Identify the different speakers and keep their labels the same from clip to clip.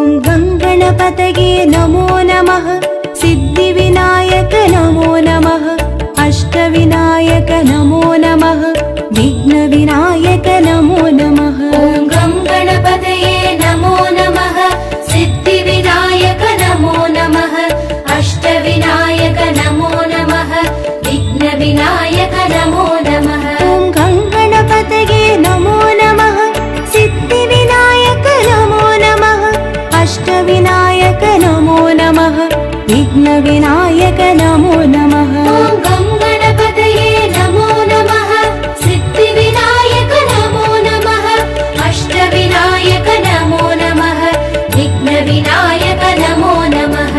Speaker 1: गणपतये नमो नमः सिद्धिविनायक नमो नमः अष्टविनायक नमो नमः विघ्नविनायक नमो नमः
Speaker 2: गं गणपतये नमो नमः सिद्धिविनायक नमो नमः अष्टविनायक नमो नमः विघ्नविनायक नमो नमः
Speaker 1: गं गणपतये नमो नमः सिद्धिविनायक नमो नमः अष्टविनायक नमो नमः विघ्नविनायक नमो नमः
Speaker 2: गं गणपतये नमो नमः सिद्धिविनायक नमो नमः अष्टविनायक नमो नमः विघ्नविनायक नमो नमः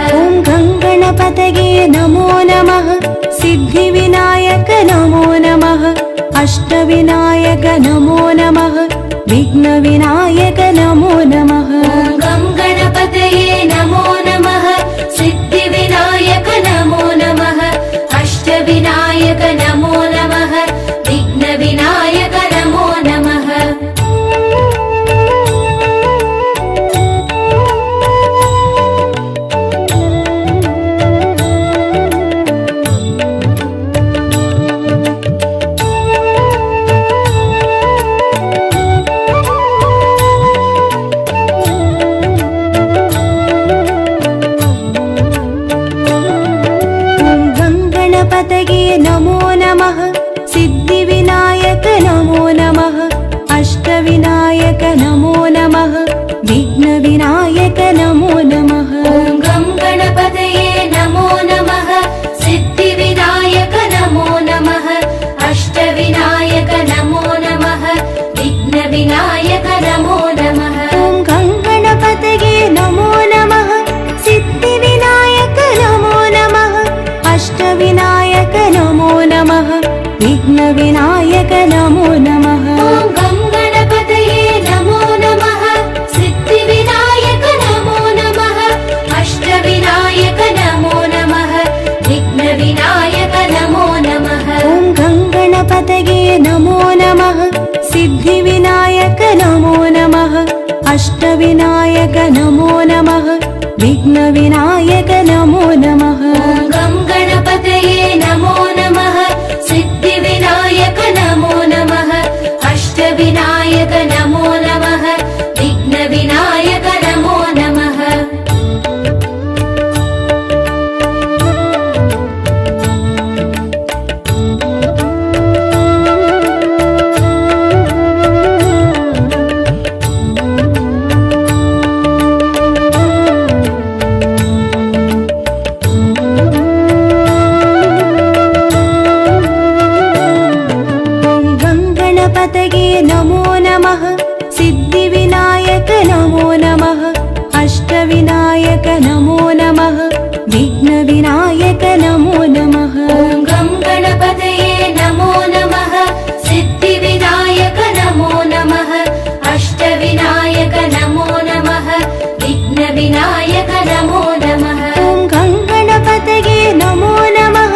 Speaker 1: गं गणपतये नमो नमः सिद्धिविनायक नमो नमः अष्टविनायक नमो नमः विघ्नविनायक नमो नमः
Speaker 2: गं गणपतये नमो नमः सिद्धिविनायक नमो नमः अष्टविनायक नमो नमः विघ्नविनायक नमो नमः
Speaker 1: गणपतये नमो नमः सिद्धिविनायक नमो नमः अष्टविनायक नमो नमः विघ्नविनायक नमो नमः
Speaker 2: गं गणपतये नमो नमः सिद्धिविनायक नमो नमः अष्टविनायक नमो नमः विघ्नविनायक नमो नमः
Speaker 1: गं गणपतये नमो नमः सिद्धिविनायक नमो नमः अष्टविनायक नमो नमः विघ्नविनायक नमो नमः
Speaker 2: गं गणपतये नमो नमः सिद्धिविनायक नमो नमः अष्टविनायक नमो नमः विघ्नविनायक नमो नमः
Speaker 1: गं गणपतये नमो नमः सिद्धिविनायक नमो नमः अष्टविनायक नमो नमः विघ्नविनायक नमो नमः
Speaker 2: गं गणपतये नमो नमः सिद्धिविनायक नमो नमः अष्टविनायक नमो नमः विघ्नविनायक नमो नमः
Speaker 1: गणपतये नमो नमः सिद्धिविनायक नमो नमः अष्टविनायक नमो नमः विघ्नविनायक नमो नमः
Speaker 2: गं गणपतये नमो नमः सिद्धिविनायक नमो नमः अष्टविनायक नमो नमः विघ्नविनायक नमो नमः
Speaker 1: गं गणपतये नमो नमः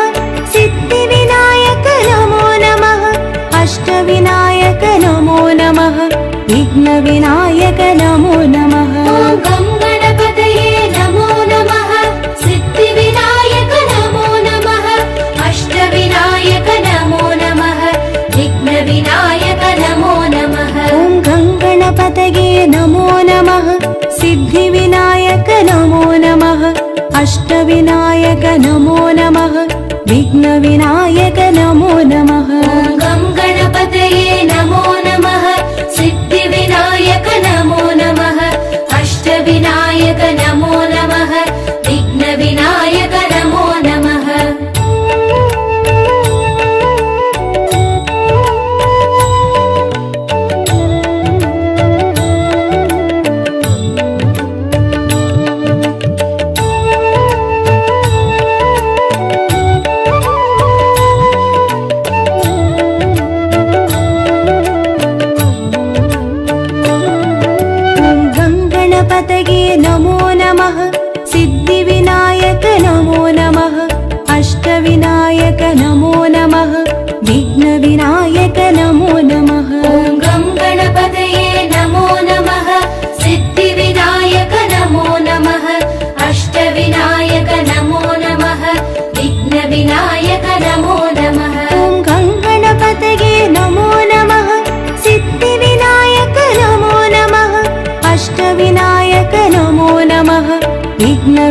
Speaker 1: सिद्धिविनायक नमो नमः अष्टविनायक नमो नमः विघ्नविनायक नमो नमः
Speaker 2: गं गणपतये नमो नमः सिद्धिविनायक नमो नमः अष्टविनायक नमो नमः विघ्नविनायक नमो नमः
Speaker 1: गं गणपतये नमो नमः सिद्धिविनायक नमो नमः अष्टविनायक नमो नमः विघ्नविनायक नमो नमः
Speaker 2: गं गणपतये नमो नमः सिद्धिविनायक नमो नमः अष्टविनायक नमो नमः विघ्नविनायक नमो नमः
Speaker 1: गणपतये नमो नमः सिद्धिविनायक नमो नमः अष्टविनायक नमो नमः विघ्नविनायक नमो नमः
Speaker 2: गं गणपतये नमो नमः सिद्धिविनायक नमो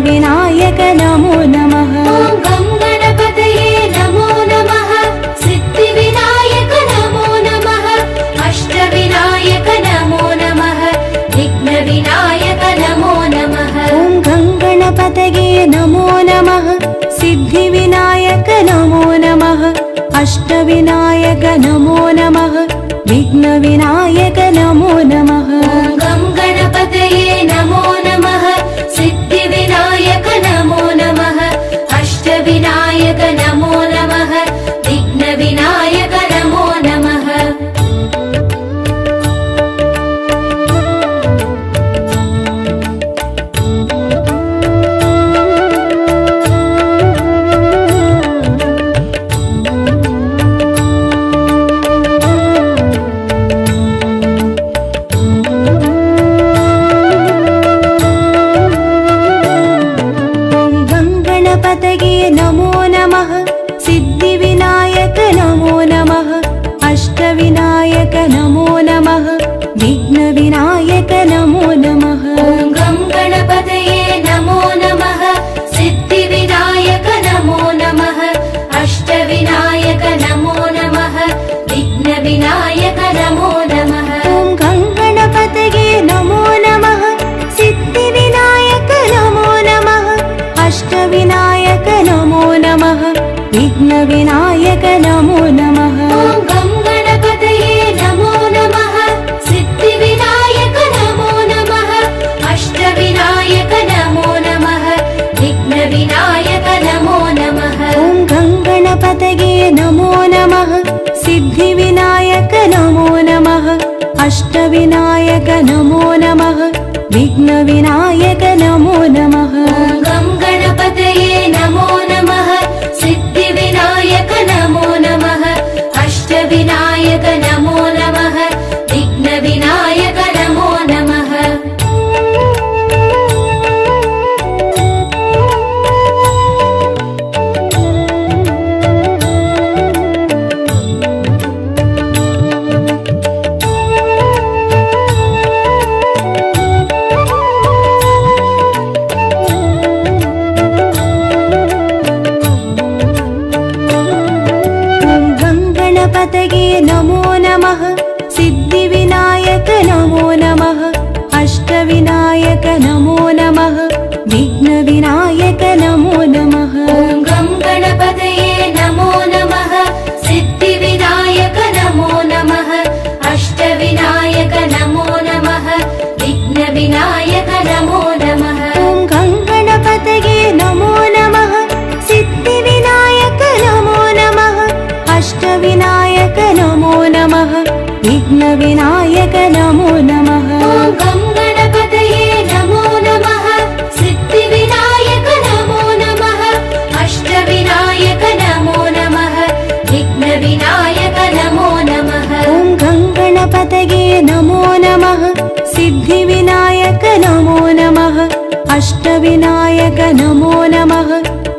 Speaker 1: विघ्नविनायक नमो नमः
Speaker 2: ॐ गं गणपतये नमो नमः सिद्धिविनायक नमो नमः अष्टविनायक नमो नमः विघ्नविनायक नमो नमः
Speaker 1: ॐ गं गणपतये नमो नमः सिद्धिविनायक नमो नमः अष्टविनायक नमो नमः विघ्नविनायक नमो नमः
Speaker 2: ॐ गं गणपतये नमो नमः सिद्धिविनायक नमो नमः अष्टविनायक नमो नमः विघ्नविनायक नमो नमः
Speaker 1: गणपतये नमो नमः सिद्धिविनायक नमो नमः अष्टविनायक नमो नमः विघ्नविनायक नमो नमः
Speaker 2: ॐ गं गणपतये नमो नमः सिद्धिविनायक नमो नमः अष्टविनायक नमो नमः विघ्नविनायक नमो नमः
Speaker 1: ॐ गं गणपतये नमो नमः सिद्धिविनायक नमो नमः अष्टविनायक नमो नमः विघ्नविनायक नमो नमः
Speaker 2: ॐ गं गणपतये नमो नमः सिद्धिविनायक नमो नमः अष्टविनायक नमो नमः विघ्नविनायक नमो नमः
Speaker 1: ॐ गं गणपतये नमो नमः सिद्धिविनायक नमो नमः अष्टविनायक नमो नमः विघ्नविनायक नमो नमः
Speaker 2: ॐ गं गणपतये नमो नमः सिद्धिविनायक नमो नमः अष्टविनायक नमो नमः विघ्नविनायक नमो नमः
Speaker 1: ॐ गं गणपतये नमो नमः सिद्धिविनायक नमो नमः अष्टविनायक नमो नमः विघ्नविनायक नमो नमः
Speaker 2: ॐ गं गणपतये नमो नमः सिद्धिविनायक नमो नमः अष्टविनायक नमो नमः विघ्नविनायक नमो नमः
Speaker 1: ॐ गं गणपतये नमो नमः सिद्धिविनायक नमो नमः अष्टविनायक नमो नमः विघ्नविनायक नमो नमः
Speaker 2: ॐ गं गणपतये नमो नमः सिद्धिविनायक नमो नमः अष्टविनायक नमो नमः विघ्नविनायक नमो नमः
Speaker 1: ॐ गं गणपतये नमो नमः सिद्धिविनायक नमो नमः अष्टविनायक नमो नमः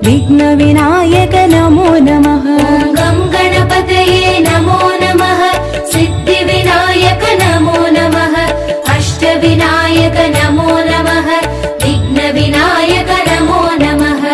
Speaker 1: विघ्नविनायक नमो नमः
Speaker 2: ॐ गं गणपतये नमो नमः सिद्धिविनायक नमो नमः अष्टविनायक नमो नमः विघ्नविनायक नमो नमः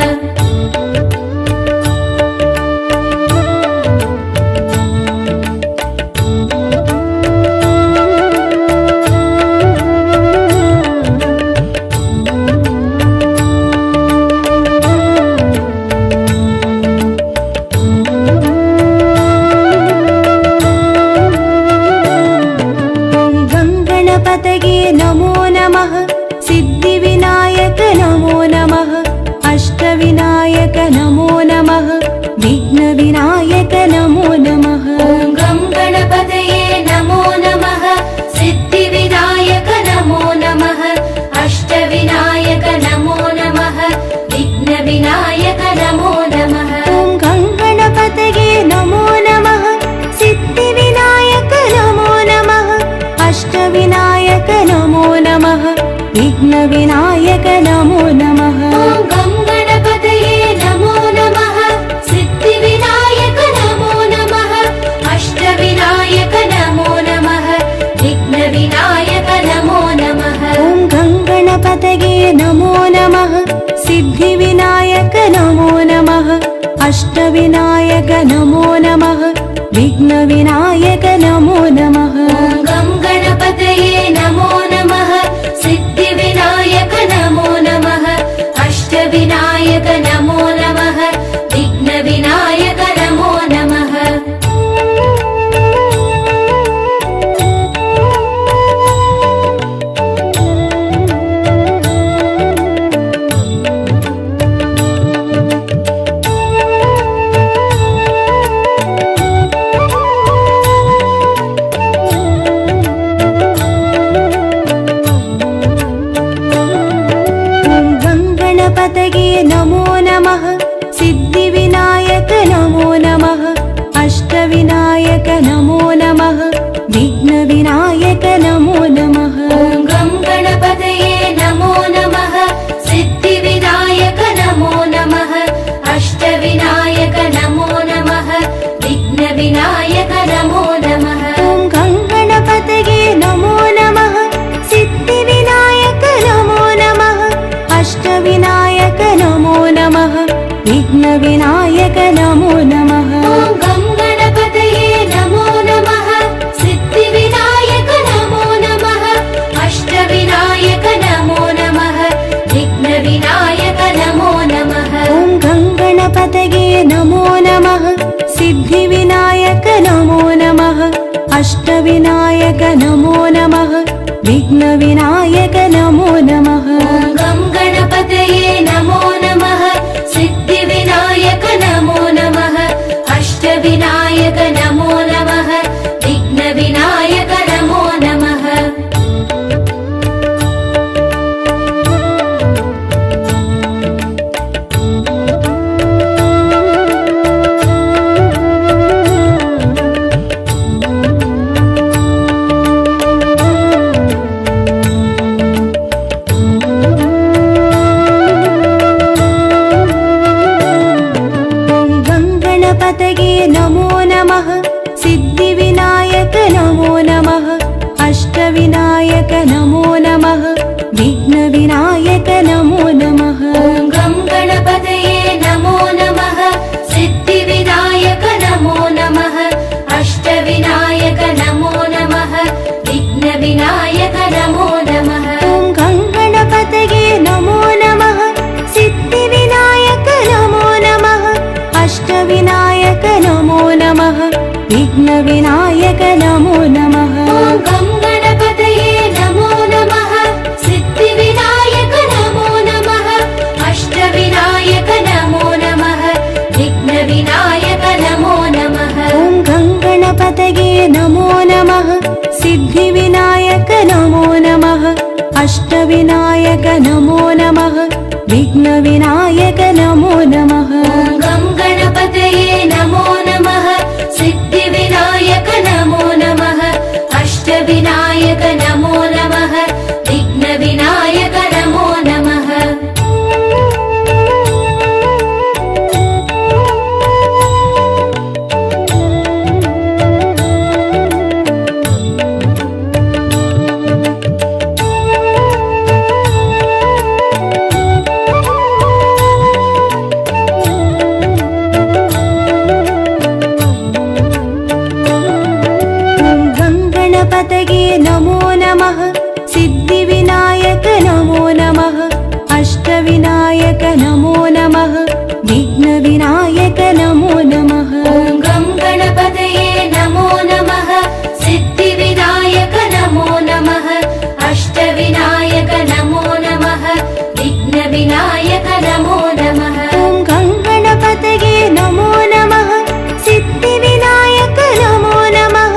Speaker 1: अष्टविनायक नमो नमः विघ्नविनायक नमो नमः
Speaker 2: ॐ गं गणपतये नमो नमः सिद्धिविनायक नमो नमः अष्टविनायक नमो नमः विघ्नविनायक नमो नमः
Speaker 1: गणपतये नमो नमः सिद्धिविनायक नमो नमः अष्टविनायक नमो नमः विघ्नविनायक नमो नमः
Speaker 2: ॐ गं गणपतये नमो नमः सिद्धिविनायक नमो नमः अष्टविनायक नमो नमः विघ्नविनायक नमो नमः
Speaker 1: ॐ गं गणपतये नमो नमः सिद्धिविनायक नमो नमः अष्टविनायक नमो नमः विघ्नविनायक नमो नमः
Speaker 2: ॐ गं गणपतये नमो नमः सिद्धिविनायक नमो नमः अष्टविनायक नमो नमः विघ्नविनायक नमो नमः
Speaker 1: ॐ गं गणपतये नमो नमः सिद्धिविनायक नमो नमः अष्टविनायक नमो नमः विघ्नविनायक नमो नमः
Speaker 2: ॐ गं गणपतये नमो नमः सिद्धिविनायक नमो नमः अष्टविनायक नमो नमः विघ्नविनायक नमो नमः
Speaker 1: गणपतये नमो नमः सिद्धिविनायक नमो नमः अष्टविनायक नमो नमः विघ्नविनायक नमो नमः
Speaker 2: ॐ गं गणपतये नमो नमः सिद्धिविनायक नमो नमः अष्टविनायक नमो नमः विघ्नविनायक नमो नमः
Speaker 1: ॐ गं गणपतये नमो नमः सिद्धिविनायक नमो नमः अष्टविनायक नमो नमः विघ्नविनायक नमो नमः
Speaker 2: ॐ गं गणपतये नमो नमः सिद्धिविनायक नमो नमः अष्टविनायक नमो नमः विघ्नविनायक नमो नमः
Speaker 1: ॐ गं गणपतये नमो नमः सिद्धिविनायक नमो नमः अष्टविनायक नमो नमः विघ्नविनायक नमो नमः
Speaker 2: ॐ गं गणपतये नमो नमः सिद्धिविनायक नमो नमः अष्टविनायक नमो नमः विघ्नविनायक नमो नमः
Speaker 1: गणपतये नमो नमः सिद्धिविनायक नमो नमः अष्टविनायक नमो नमः विघ्नविनायक नमो नमः
Speaker 2: ॐ गं गणपतये नमो नमः सिद्धिविनायक नमो नमः अष्टविनायक नमो नमः विघ्नविनायक नमो नमः
Speaker 1: ॐ गं गणपतये नमो नमः सिद्धिविनायक नमो नमः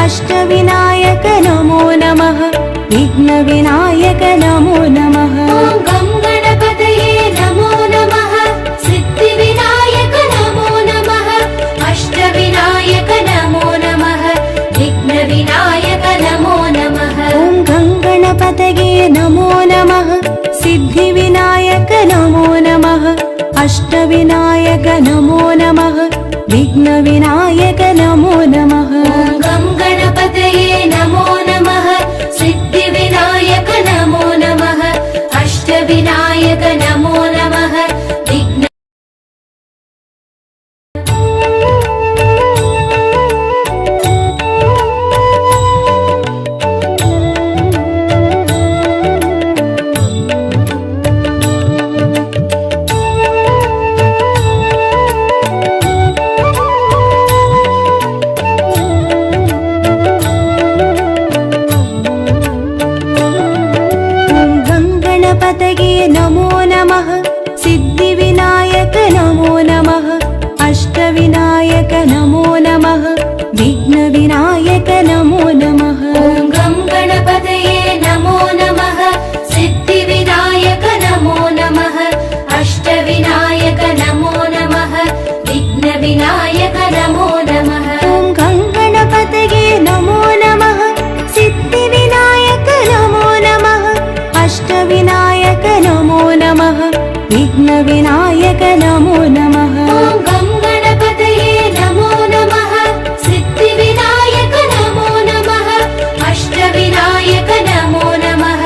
Speaker 1: अष्टविनायक नमो नमः विघ्नविनायक नमो नमः
Speaker 2: ॐ गं गणपतये नमो नमः सिद्धिविनायक नमो नमः अष्टविनायक नमो नमः विघ्नविनायक नमो नमः
Speaker 1: ॐ गं गणपतये नमो नमः सिद्धिविनायक नमो नमः अष्टविनायक नमो नमः विघ्नविनायक नमो नमः
Speaker 2: ॐ गं गणपतये नमो नमः सिद्धिविनायक नमो नमः अष्टविनायक नमो नमः
Speaker 1: विनायक नमो नमः
Speaker 2: ॐ गं गणपतये नमो नमः सिद्धिविनायक नमो नमः अष्टविनायक नमो नमः विघ्नविनायक नमो नमः
Speaker 1: ॐ गं गणपतये नमो नमः सिद्धिविनायक नमो नमः अष्टविनायक नमो नमः विघ्नविनायक नमो नमः
Speaker 2: ॐ गं गणपतये नमो नमः सिद्धिविनायक नमो नमः अष्टविनायक नमो नमः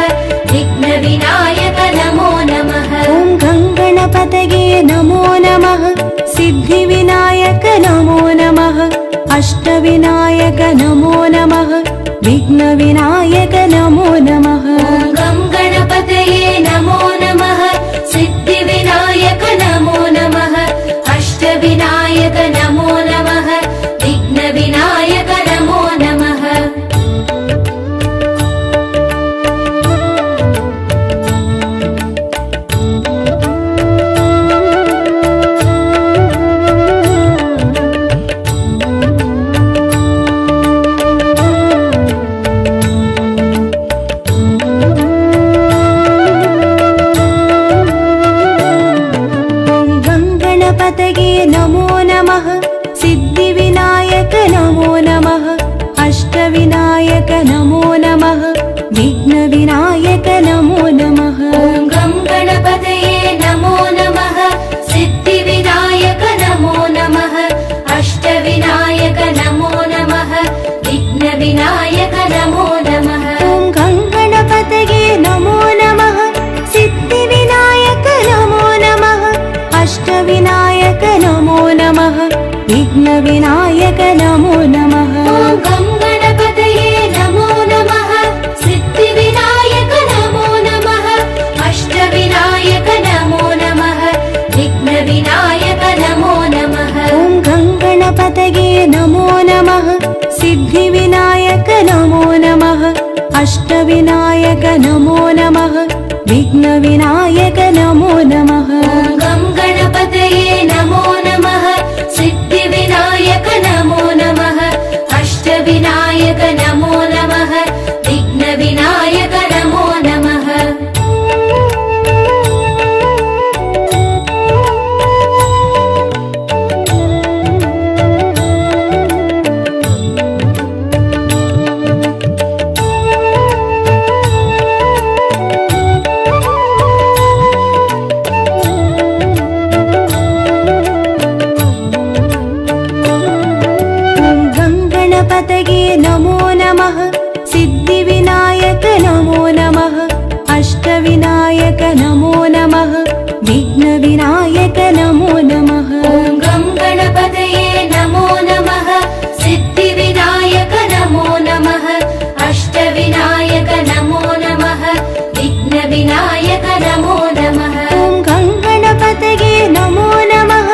Speaker 2: विघ्नविनायक नमो नमः
Speaker 1: ॐ गं गणपतये नमो नमः सिद्धिविनायक नमो नमः अष्टविनायक नमो नमः विघ्नविनायक नमो नमः
Speaker 2: ॐ गं गणपतये नमो नमः सिद्धिविनायक नमो नमः अष्टविनायक नमो नमः विघ्नविनायक नमो नमः
Speaker 1: गणपतये नमो नमः सिद्धिविनायक नमो नमः अष्टविनायक नमो नमः विघ्नविनायक नमो नमः
Speaker 2: ॐ गं गणपतये नमो नमः सिद्धिविनायक नमो नमः अष्टविनायक नमो नमः विघ्नविनायक नमो नमः
Speaker 1: ॐ गं गणपतये नमो नमः सिद्धिविनायक नमो नमः अष्टविनायक नमो नमः विघ्नविनायक नमो नमः
Speaker 2: ॐ गं गणपतये नमो नमः सिद्धिविनायक नमो नमः अष्टविनायक नमो नमः विघ्नविनायक नमो नमः
Speaker 1: ॐ गं गणपतये नमो नमः सिद्धिविनायक नमो नमः अष्टविनायक नमो नमः विघ्नविनायक नमो नमः
Speaker 2: ॐ गं गणपतये नमो नमः सिद्धिविनायक नमो नमः अष्टविनायक नमो नमः विघ्नविनायक नमो नमः
Speaker 1: ॐ गं गणपतये नमो नमः सिद्धिविनायक नमो नमः अष्टविनायक नमो नमः विघ्नविनायक नमो नमः
Speaker 2: ॐ गं गणपतये नमो नमः सिद्धिविनायक नमो नमः अष्टविनायक नमो नमः विघ्नविनायक नमो नमः
Speaker 1: ॐ गं गणपतये नमो नमः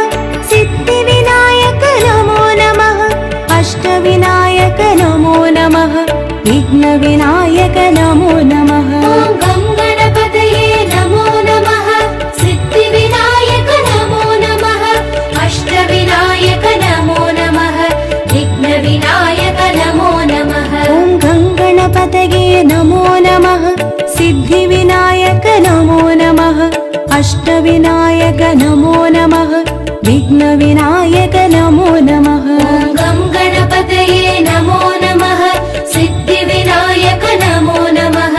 Speaker 1: सिद्धिविनायक नमो नमः अष्टविनायक नमो नमः विघ्नविनायक नमो नमः
Speaker 2: ॐ गं गणपतये नमो नमः सिद्धिविनायक नमो नमः अष्टविनायक नमो नमः विघ्नविनायक नमो नमः
Speaker 1: ॐ गं गणपतये नमो नमः सिद्धिविनायक नमो नमः अष्टविनायक नमो नमः विघ्नविनायक नमो नमः
Speaker 2: ॐ गं गणपतये नमो नमः सिद्धिविनायक नमो नमः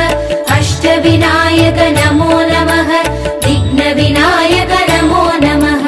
Speaker 2: अष्टविनायक नमो नमः विघ्नविनायक नमो नमः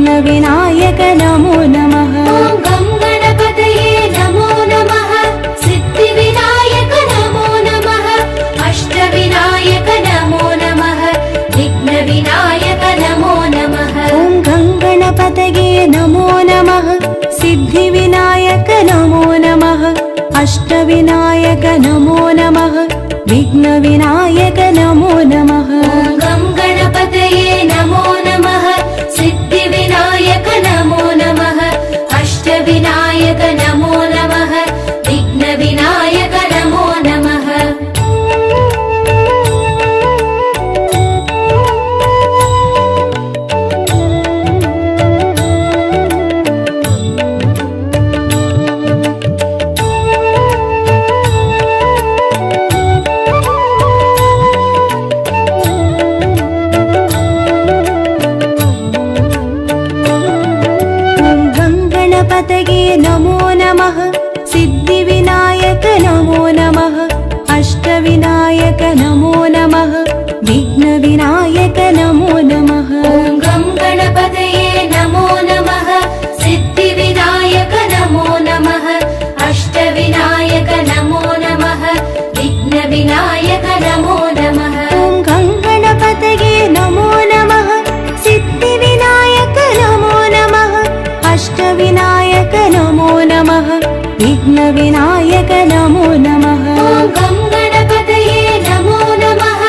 Speaker 1: विघ्नविनायक नमो नमः
Speaker 2: ॐ गं गणपतये नमो नमः सिद्धिविनायक नमो नमः अष्टविनायक नमो नमः विघ्नविनायक नमो नमः
Speaker 1: ॐ गं गणपतये नमो नमः सिद्धिविनायक नमो नमः अष्टविनायक नमो नमः विघ्नविनायक नमो नमः
Speaker 2: ॐ गं गणपतये नमो नमः सिद्धिविनायक नमो नमः अष्टविनायक नमो नमः विघ्नविनायक नमो नमः
Speaker 1: गणपतये नमो नमः सिद्धिविनायक नमो नमः अष्टविनायक नमो नमः विघ्नविनायक नमो नमः
Speaker 2: ॐ गं गणपतये नमो नमः सिद्धिविनायक नमो नमः अष्टविनायक नमो नमः विघ्नविनायक नमो नमः
Speaker 1: ॐ गं गणपतये नमो नमः सिद्धिविनायक नमो नमः अष्टविनायक नमो नमः विघ्नविनायक नमो नमः
Speaker 2: ॐ गं गणपतये नमो नमः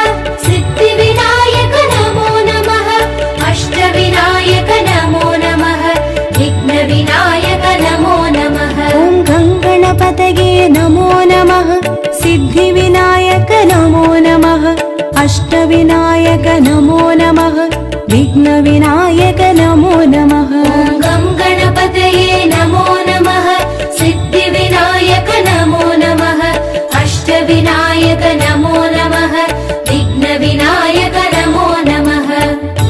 Speaker 2: सिद्धिविनायक नमो नमः अष्टविनायक नमो नमः विघ्नविनायक नमो नमः
Speaker 1: ॐ गं गणपतये नमो नमः सिद्धिविनायक नमो नमः अष्टविनायक नमो नमः विघ्नविनायक नमो नमः
Speaker 2: ॐ गं गणपतये नमो नमः सिद्धिविनायक नमो नमः अष्टविनायक नमो नमः विघ्नविनायक नमो नमः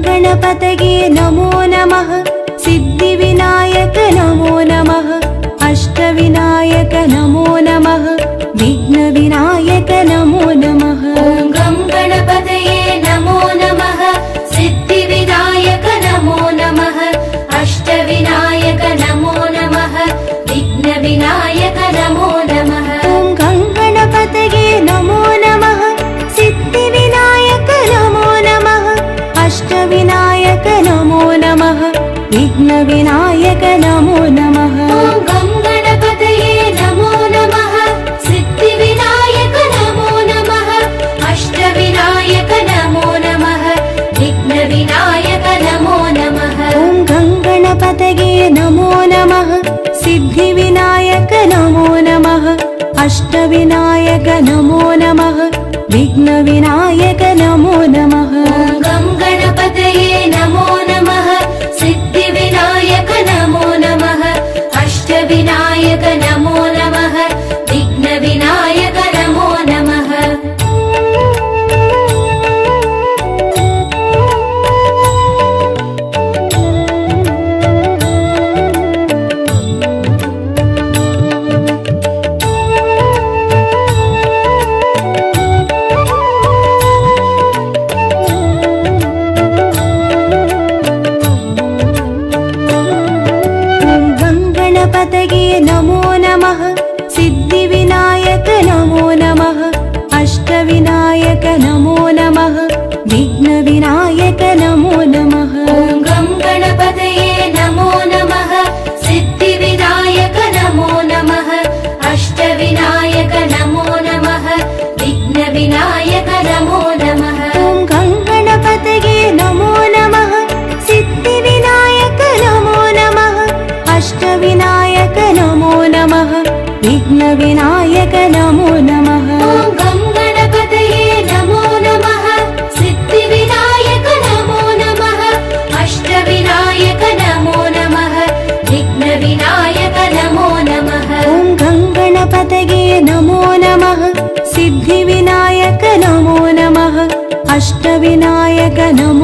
Speaker 1: गणपतये नमो नमः सिद्धिविनायक नमो नमः अष्टविनायक नमो नमः विघ्नविनायक नमो नमः
Speaker 2: ॐ गं गणपतये नमो नमः सिद्धिविनायक नमो नमः अष्टविनायक नमो नमः विघ्नविनायक नमो नमः
Speaker 1: ॐ गं गणपतये नमो नमः सिद्धिविनायक नमो नमः अष्टविनायक नमो नमः विघ्नविनायक नमो नमः
Speaker 2: ॐ गं गणपतये नमो नमः सिद्धिविनायक नमो नमः अष्टविनायक नमो नमः विघ्नविनायक नमो नमः
Speaker 1: ॐ गं गणपतये नमो नमः सिद्धिविनायक नमो नमः अष्टविनायक नमो नमः विघ्नविनायक नमो नमः
Speaker 2: ॐ गं गणपतये नमो नमः सिद्धिविनायक नमो नमः अष्टविनायक नमो नमः विघ्नविनायक नमो नमः
Speaker 1: गणपतये नमो नमः सिद्धिविनायक नमो नमः अष्टविनायक नमो नमः विघ्नविनायक नमो नमः
Speaker 2: ॐ गं गणपतये नमो नमः सिद्धिविनायक नमो नमः अष्टविनायक नमो नमः विघ्नविनायक नमो नमः
Speaker 1: ॐ गं गणपतये नमो नमः सिद्धिविनायक नमो नमः अष्टविनायक नमो नमः विघ्नविनायक नमो नमः
Speaker 2: ॐ गं गणपतये नमो नमः सिद्धिविनायक नमो नमः अष्टविनायक नमो नमः विघ्नविनायक नमो नमः
Speaker 1: ॐ गं गणपतये नमो नमः विनायक नमो